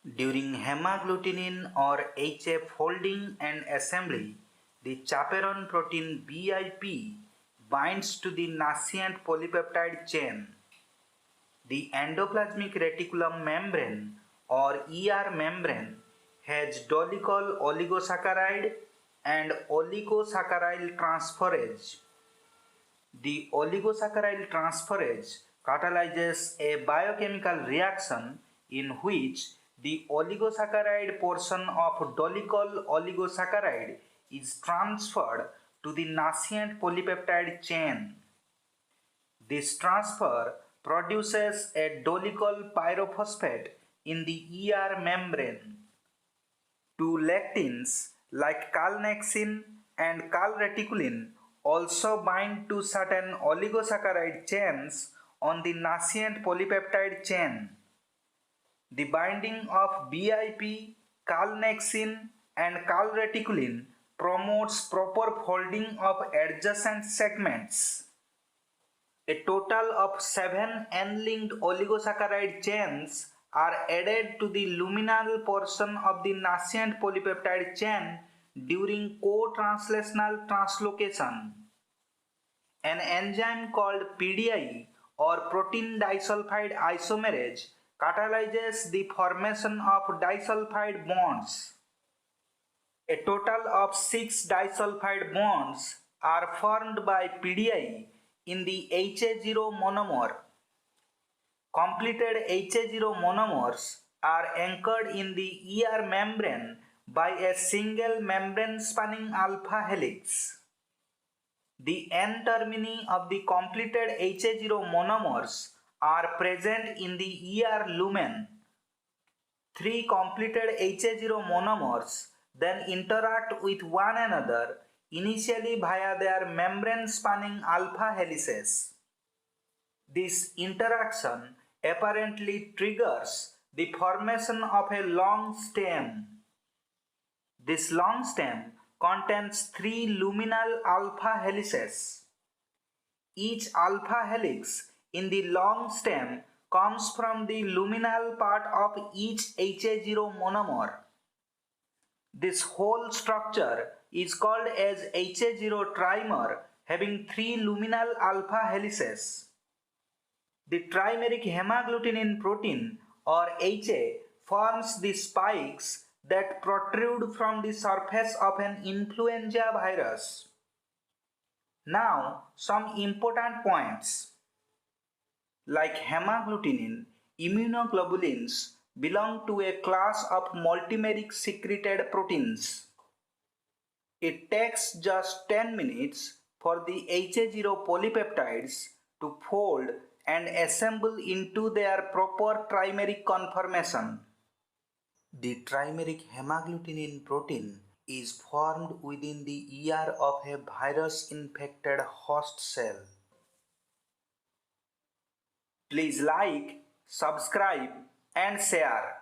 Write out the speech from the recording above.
During hemagglutinin or HA folding and assembly, the chaperone protein BIP binds to the nascent polypeptide chain. The endoplasmic reticulum membrane or ER membrane has dolichol oligosaccharide and oligosaccharyl transferase. The oligosaccharyl transferase catalyzes a biochemical reaction in which the oligosaccharide portion of dolichol oligosaccharide is transferred to the nascent polypeptide chain. This transfer produces a dolichol pyrophosphate in the ER membrane. Two lectins like calnexin and calreticulin also bind to certain oligosaccharide chains on the nascent polypeptide chain. The binding of BIP, calnexin and calreticulin promotes proper folding of adjacent segments. A total of 7 N-linked oligosaccharide chains are added to the luminal portion of the nascent polypeptide chain during co-translational translocation. An enzyme called PDI or protein disulfide isomerase catalyzes the formation of disulfide bonds. A total of 6 disulfide bonds are formed by PDI in the HA0 monomer. Completed HA0 monomers are anchored in the ER membrane by a single membrane spanning alpha helix. The N-termini of the completed HA0 monomers are present in the ER lumen. 3 completed HA0 monomers then interact with one another initially via their membrane spanning alpha helices. This interaction apparently triggers the formation of a long stem. This long stem contains 3 luminal alpha helices. Each alpha helix in the long stem comes from the luminal part of each HA0 monomer. This whole structure is called as HA0 trimer, having 3 luminal alpha helices. The trimeric hemagglutinin protein or HA forms the spikes that protrude from the surface of an influenza virus. Now, some important points. Like hemagglutinin, immunoglobulins belong to a class of multimeric secreted proteins. It takes just 10 minutes for the HA0 polypeptides to fold and assemble into their proper trimeric conformation. The trimeric hemagglutinin protein is formed within the ER of a virus-infected host cell. Please like, subscribe and share.